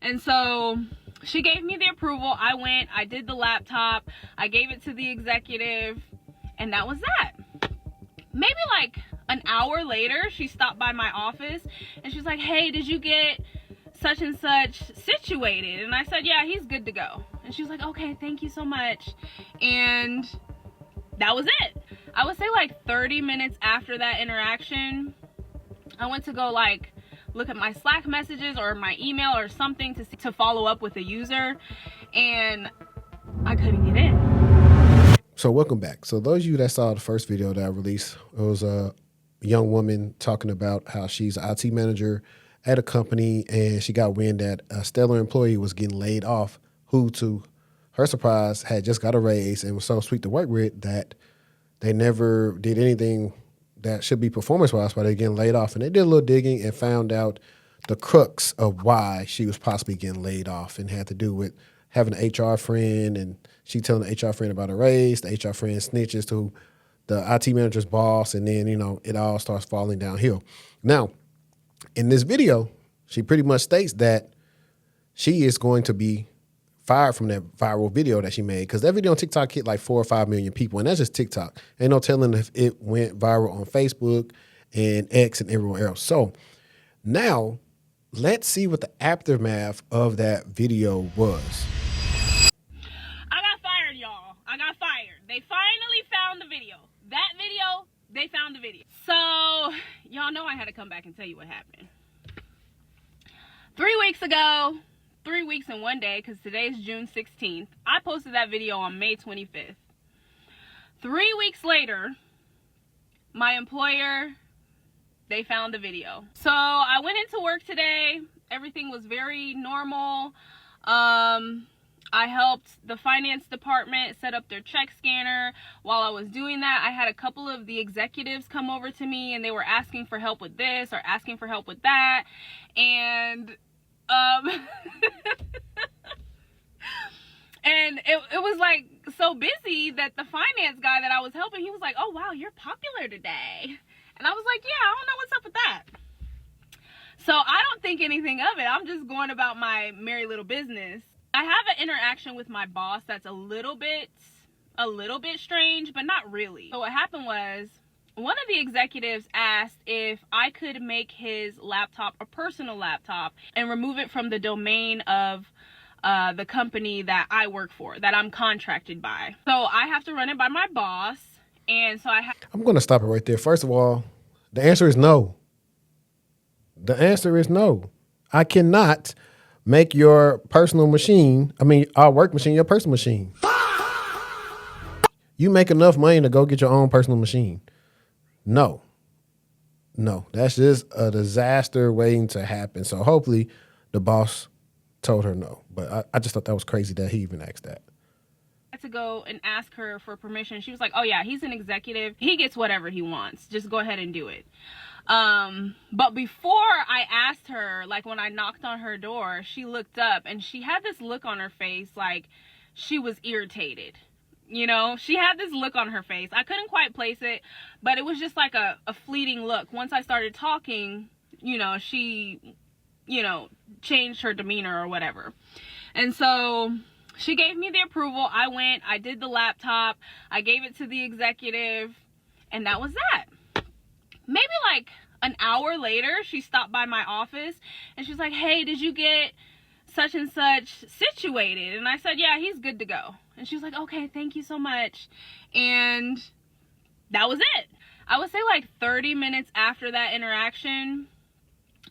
And so she gave me the approval. I went, I did the laptop, I gave it to the executive, and that was that. Maybe like an hour later, she stopped by my office and she's like, hey, did you get such and such situated? And I said, yeah, he's good to go. And she was like, okay, thank you so much. And that was it. I would say like 30 minutes after that interaction, I went to go like look at my Slack messages or my email or something to follow up with a user, and I couldn't get in. So welcome back. So those of you that saw the first video that I released, it was a young woman talking about how she's an IT manager at a company and she got wind that a stellar employee was getting laid off who, to her surprise, had just got a raise and was so sweet to work with that they never did anything that should be performance-wise while they're getting laid off. And they did a little digging and found out the crux of why she was possibly getting laid off, and had to do with having an HR friend, and she telling the HR friend about a raise, the HR friend snitches to the IT manager's boss, and then, you know, it all starts falling downhill. Now, in this video, she pretty much states that she is going to be fired from that viral video that she made, because that video on TikTok hit like 4 or 5 million people, and that's just TikTok. Ain't no telling if it went viral on Facebook and X and everywhere else. So now let's see what the aftermath of that video was. I got fired, y'all. I got fired. They finally found the video. That video, they found the video. So y'all know I had to come back and tell you what happened. 3 weeks ago, 3 weeks and 1 day, because today's June 16th, I posted that video on May 25th. 3 weeks later, my employer, they found the video. So I went into work today. Everything was very normal. I helped the finance department set up their check scanner. While I was doing that, I had a couple of the executives come over to me and they were asking for help with this or asking for help with that. And and it was like so busy that the finance guy that I was helping, he was like, oh wow, you're popular today. And I was like, yeah, I don't know what's up with that. So I don't think anything of it. I'm just going about my merry little business. I have an interaction with my boss that's a little bit strange, but not really. So what happened was, one of the executives asked if I could make his laptop a personal laptop and remove it from the domain of the company that I work for, that I'm contracted by. So I have to run it by my boss. And so I'm going to stop it right there. First of all, the answer is no. The answer is no. I cannot make your personal machine, our work machine, your personal machine. You make enough money to go get your own personal machine. No, that's just a disaster waiting to happen. So hopefully the boss told her no. But I just thought that was crazy that he even asked that. I had to go and ask her for permission. She was like, oh yeah, he's an executive. He gets whatever he wants. Just go ahead and do it. But before I asked her, like when I knocked on her door, she looked up and she had this look on her face like she was irritated. You know, she had this look on her face. I couldn't quite place it, but it was just like a fleeting look. Once I started talking, you know, she, you know, changed her demeanor or whatever. And so she gave me the approval. I went, I did the laptop, I gave it to the executive, and that was that. Maybe like an hour later, she stopped by my office and she's like, hey, did you get such and such situated? And I said, yeah, he's good to go. And she was like, okay, thank you so much. And that was it. I would say like 30 minutes after that interaction,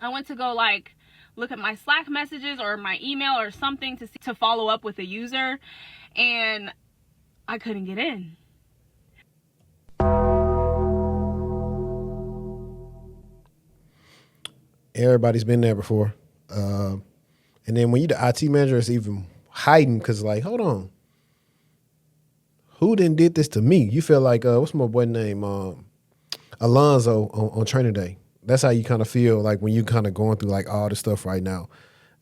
I went to go like look at my Slack messages or my email or something to follow up with a user, and I couldn't get in. Everybody's been there before. And then when you're the IT manager, it's even hiding because like, hold on. Who done did this to me? You feel like, what's my boy name? Alonzo on training day. That's how you kind of feel like when you kind of going through like all this stuff right now.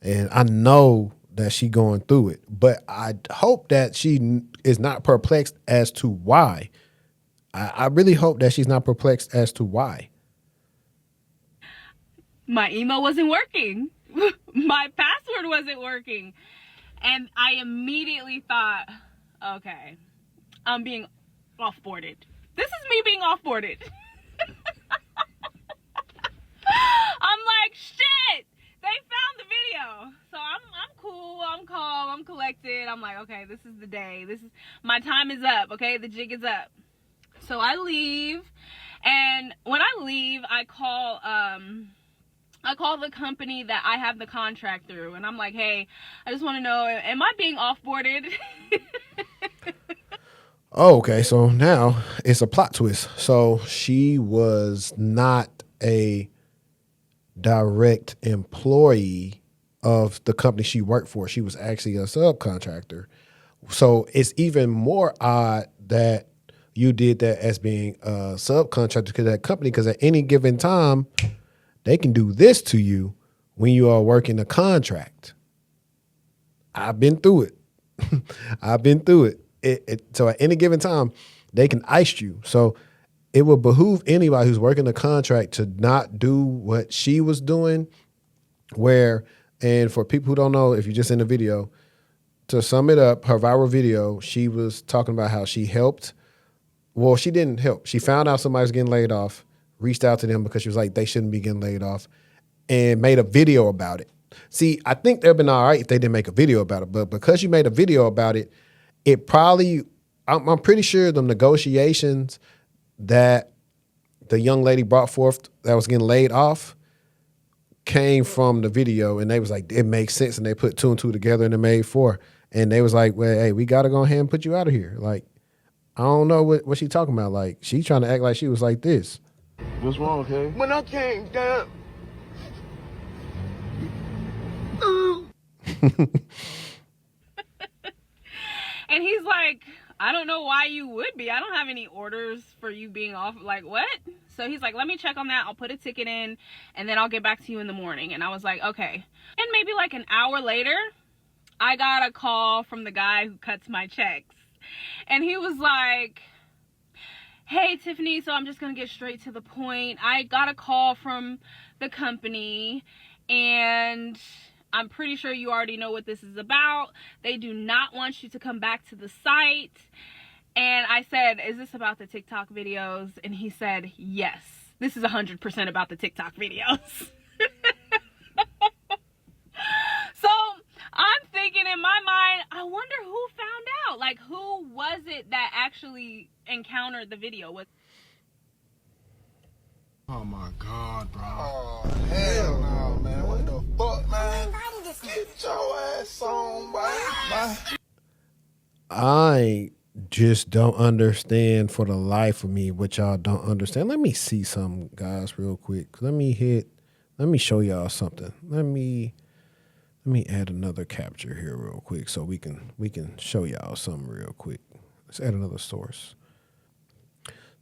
And I know that she going through it, but I hope that she is not perplexed as to why. I really hope that she's not perplexed as to why. My email wasn't working. my password wasn't working. And I immediately thought, okay, I'm being offboarded. This is me being offboarded. I'm like, shit, they found the video. So I'm cool, I'm calm, I'm collected. I'm like, okay, this is the day. My time is up, okay? The jig is up. So I leave, and when I leave, I call the company that I have the contract through, and I'm like, hey, I just want to know, am I being offboarded? Oh, okay. So now it's a plot twist. So she was not a direct employee of the company she worked for. She was actually a subcontractor. So it's even more odd that you did that as being a subcontractor to that company, because at any given time, they can do this to you when you are working a contract. I've been through it. I've been through it. So at any given time, they can ice you. So it would behoove anybody who's working a contract to not do what she was doing. And for people who don't know, if you're just in the video, to sum it up, her viral video, she was talking about how she helped. Well, she didn't help. She found out somebody was getting laid off, reached out to them because she was like, they shouldn't be getting laid off, and made a video about it. See, I think they'd been all right if they didn't make a video about it, but because you made a video about it, it probably, I'm pretty sure the negotiations that the young lady brought forth that was getting laid off came from the video, and they was like, it makes sense, and they put two and two together and it made four. And they was like, well, hey, we got to go ahead and put you out of here. Like, I don't know what she talking about. Like, she trying to act like she was like this. What's wrong, okay? When I came down. And he's like, I don't know why you would be. I don't have any orders for you being off. Like, what? So he's like, let me check on that. I'll put a ticket in, and then I'll get back to you in the morning. And I was like, okay. And maybe like an hour later, I got a call from the guy who cuts my checks. And he was like, hey, Tiffany, so I'm just going to get straight to the point. I got a call from the company, and I'm pretty sure you already know what this is about. They do not want you to come back to the site. And I said, is this about the TikTok videos? And he said, yes, this is 100% about the TikTok videos. So I'm thinking in my mind, I wonder who found out. Like, who was it that actually encountered the video with? Oh my God, bro. Oh, hell no, man. What the fuck, man? Get your ass on, man. I just don't understand for the life of me what y'all don't understand. Let me see some, guys, real quick. Let me show y'all something. Let me add another capture here real quick so we can show y'all something real quick. Let's add another source.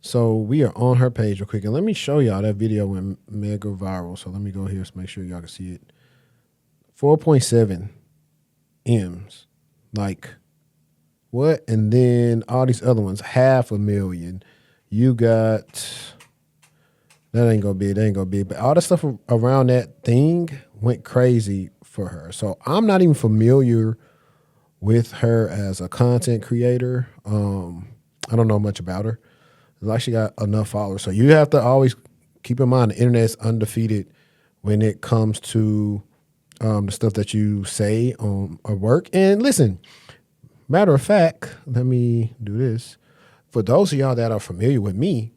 So we are on her page real quick, and let me show y'all that video went mega viral. So let me go here to make sure y'all can see it. 4.7 M's. Like, what? And then all these other ones, 500,000. You got, that ain't gonna be. But all the stuff around that thing went crazy for her. So I'm not even familiar with her as a content creator. I don't know much about her. Like, she got enough followers. So you have to always keep in mind the internet's undefeated when it comes to the stuff that you say on or work. And listen, matter of fact, let me do this. For those of y'all that are familiar with me,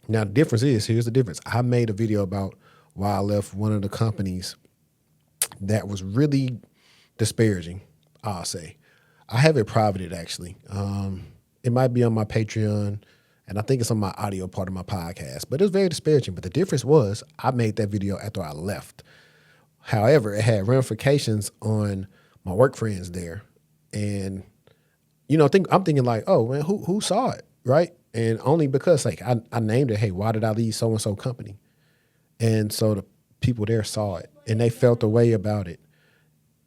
now the difference is, here's the difference. I made a video about why I left one of the companies that was really disparaging, I'll say. I have it privated, actually. It might be on my Patreon, and I think it's on my audio part of my podcast, but it was very disparaging. But the difference was I made that video after I left. However, it had ramifications on my work friends there. And, you know, I'm thinking like, oh, man, who saw it, right? And only because, like, I named it, hey, why did I leave so-and-so company? And so the people there saw it, and they felt a way about it.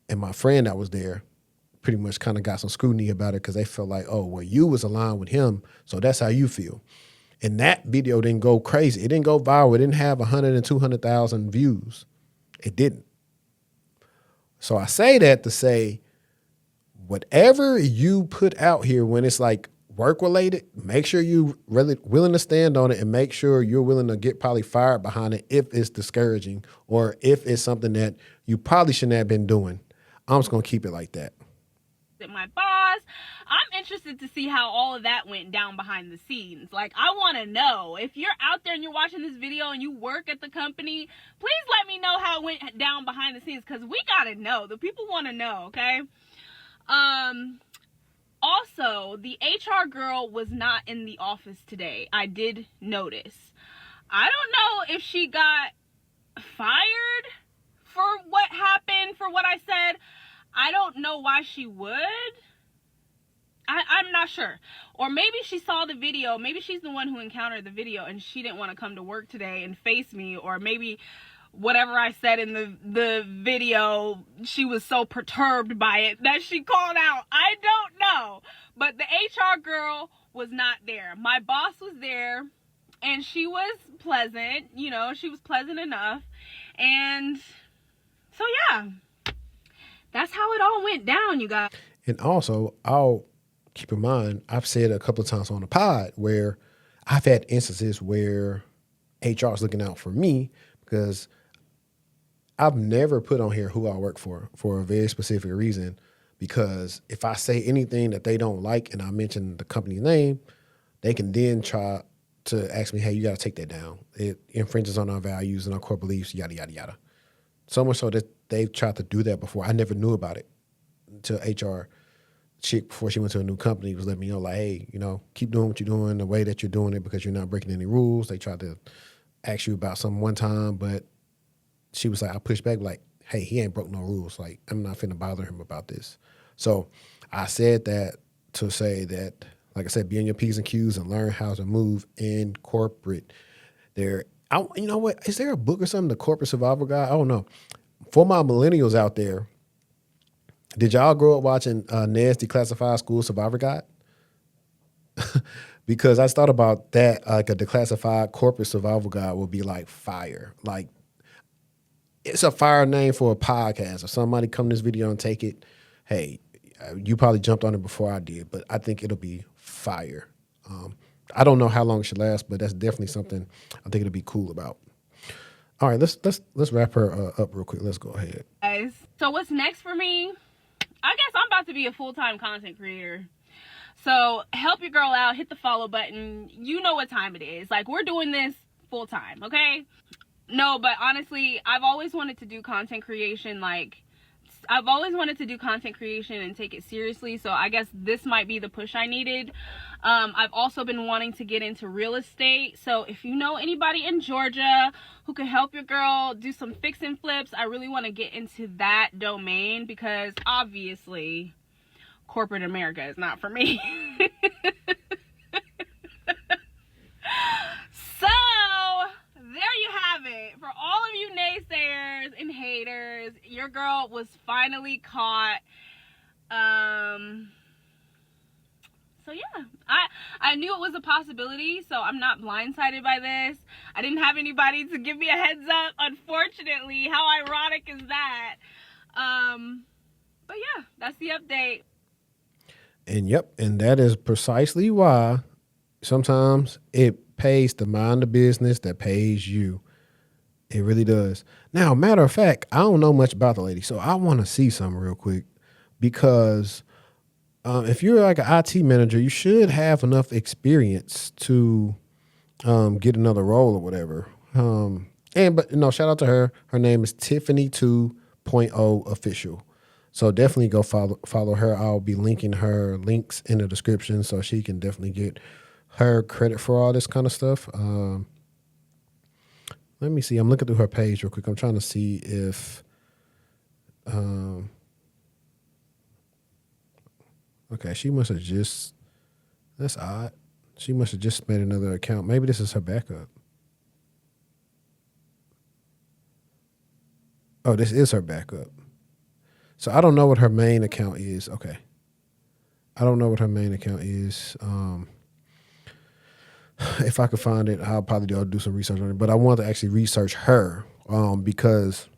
And my friend that was there pretty much kind of got some scrutiny about it because they felt like, oh, well, you was aligned with him, so that's how you feel. And that video didn't go crazy. It didn't go viral. It didn't have 100 and 200,000 views. It didn't. So I say that to say, whatever you put out here when it's like work related, make sure you really willing to stand on it and make sure you're willing to get probably fired behind it if it's discouraging or if it's something that you probably shouldn't have been doing. I'm just going to keep it like that. My boss, I'm interested to see how all of that went down behind the scenes. Like, I want to know if you're out there and you're watching this video and you work at the company, please let me know how it went down behind the scenes, because we got to know. The people want to know, okay? Also, the HR girl was not in the office today. I did notice. I don't know if she got fired for what happened, for what I said. I don't know why she would. I'm not sure. Or maybe she saw the video. Maybe she's the one who encountered the video and she didn't want to come to work today and face me. Or maybe whatever I said in the video, she was so perturbed by it that she called out. I don't know. But the HR girl was not there. My boss was there and she was pleasant. You know, she was pleasant enough. And so, yeah. That's how it all went down, you guys. And also, I'll keep in mind, I've said a couple of times on the pod where I've had instances where HR is looking out for me because I've never put on here who I work for a very specific reason. Because if I say anything that they don't like and I mention the company name, they can then try to ask me, hey, you got to take that down. It infringes on our values and our core beliefs, yada, yada, yada. So much so that they've tried to do that before. I never knew about it until HR chick, before she went to a new company, was letting me know, like, hey, you know, keep doing what you're doing the way that you're doing it because you're not breaking any rules. They tried to ask you about something one time, but she was like, I pushed back, like, hey, he ain't broke no rules. Like, I'm not finna bother him about this. So I said that to say that, like I said, be on your P's and Q's and learn how to move in corporate. You know what? Is there a book or something, The Corporate Survival Guide? I don't know. For my millennials out there, did y'all grow up watching Ned's Declassified School Survivor Guide? Because I thought about that, like a declassified corporate survival guide would be like fire. Like, it's a fire name for a podcast. If somebody come to this video and take it, hey, you probably jumped on it before I did, but I think it'll be fire. I don't know how long it should last, but that's definitely something I think it'll be cool about. All right, let's wrap her up real quick. Let's go ahead. Guys, so what's next for me? I guess I'm about to be a full-time content creator. So help your girl out. Hit the follow button. You know what time it is. Like, we're doing this full-time, okay? No, but honestly, I've always wanted to do content creation. Like, I've always wanted to do content creation and take it seriously. So I guess this might be the push I needed. I've also been wanting to get into real estate. So if you know anybody in Georgia who can help your girl do some fix and flips, I really want to get into that domain because obviously corporate America is not for me. So there you have it. For all of you naysayers and haters, your girl was finally caught. So yeah, I knew it was a possibility, so I'm not blindsided by this. I didn't have anybody to give me a heads up, unfortunately. How ironic is that? But yeah, that's the update. And yep, and that is precisely why sometimes it pays to mind the business that pays you. It really does. Now, matter of fact, I don't know much about the lady, so I want to see something real quick because if you're like an IT manager, you should have enough experience to get another role or whatever. But shout out to her. Her name is Tiffany 2.0 Official. So definitely go follow her. I'll be linking her links in the description so she can definitely get her credit for all this kind of stuff. Let me see. I'm looking through her page real quick. I'm trying to see if okay, she must have just, that's odd. She must have just made another account. Maybe this is her backup. Oh, this is her backup. So I don't know what her main account is. Okay. I don't know what her main account is. If I could find it, I'll probably do some research on it. But I want to actually research her because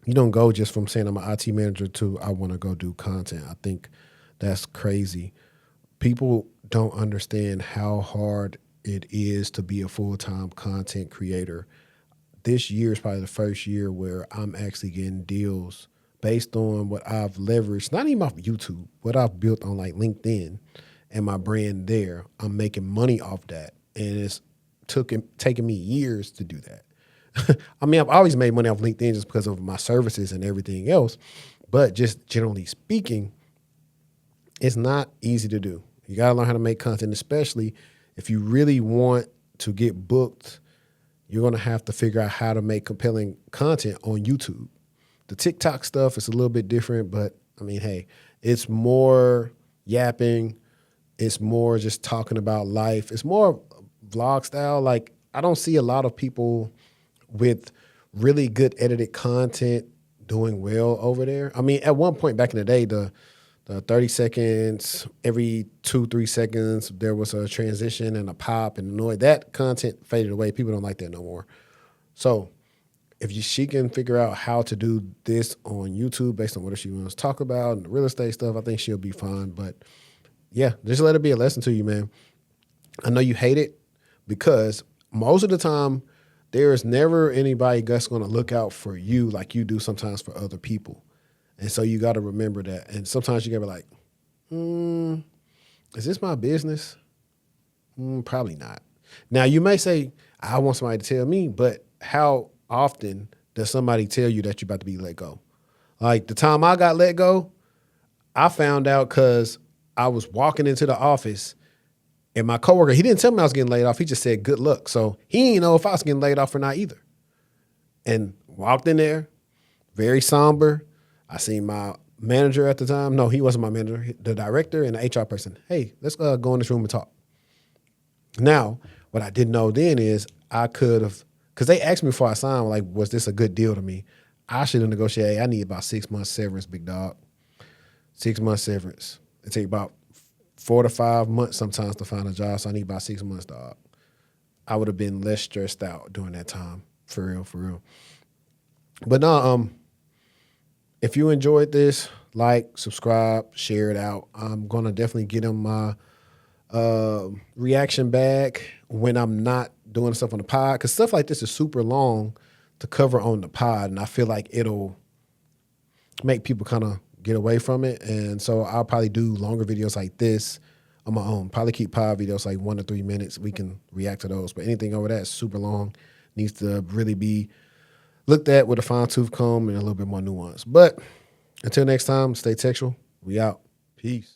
You don't go just from saying I'm an IT manager to I want to go do content. I think that's crazy. People don't understand how hard it is to be a full-time content creator. This year is probably the first year where I'm actually getting deals based on what I've leveraged, not even off YouTube, what I've built on like LinkedIn and my brand there. I'm making money off that. And it's taken me years to do that. I mean, I've always made money off LinkedIn just because of my services and everything else. But just generally speaking, it's not easy to do. You got to learn how to make content, especially if you really want to get booked. You're going to have to figure out how to make compelling content on YouTube. The TikTok stuff is a little bit different, but I mean, hey, it's more yapping. It's more just talking about life. It's more vlog style. Like, I don't see a lot of people with really good edited content doing well over there. I mean, at one point back in the day, the 30 seconds, every 2-3 seconds, there was a transition and a pop and a noise. That content faded away. People don't like that no more. So if she can figure out how to do this on YouTube based on what she wants to talk about and the real estate stuff, I think she'll be fine. But yeah, just let it be a lesson to you, man. I know you hate it because most of the time, there is never anybody that's going to look out for you like you do sometimes for other people. And so you got to remember that. And sometimes you got to be like, is this my business? Probably not. Now, you may say, I want somebody to tell me, but how often does somebody tell you that you're about to be let go? Like the time I got let go, I found out because I was walking into the office and my coworker, he didn't tell me I was getting laid off. He just said, good luck. So he didn't know if I was getting laid off or not either. And walked in there, very somber. I seen my manager at the time. No, he wasn't my manager. The director and the HR person. Hey, let's go in this room and talk. Now, what I didn't know then is I could have, because they asked me before I signed, like, was this a good deal to me? I should have negotiated, hey, I need about 6 months severance, big dog. 6 months severance. It take about 4 to 5 months sometimes to find a job, so I need about 6 months, dog. I would have been less stressed out during that time, for real, for real. But no, if you enjoyed this, like, subscribe, share it out. I'm gonna definitely get them my reaction back when I'm not doing stuff on the pod, because stuff like this is super long to cover on the pod, and I feel like it'll make people kind of get away from it. And so I'll probably do longer videos like this on my own. Probably keep pod videos like 1 to 3 minutes. We can react to those. But anything over that is super long. Needs to really be looked at with a fine-tooth comb and a little bit more nuance. But until next time, stay textual. We out. Peace.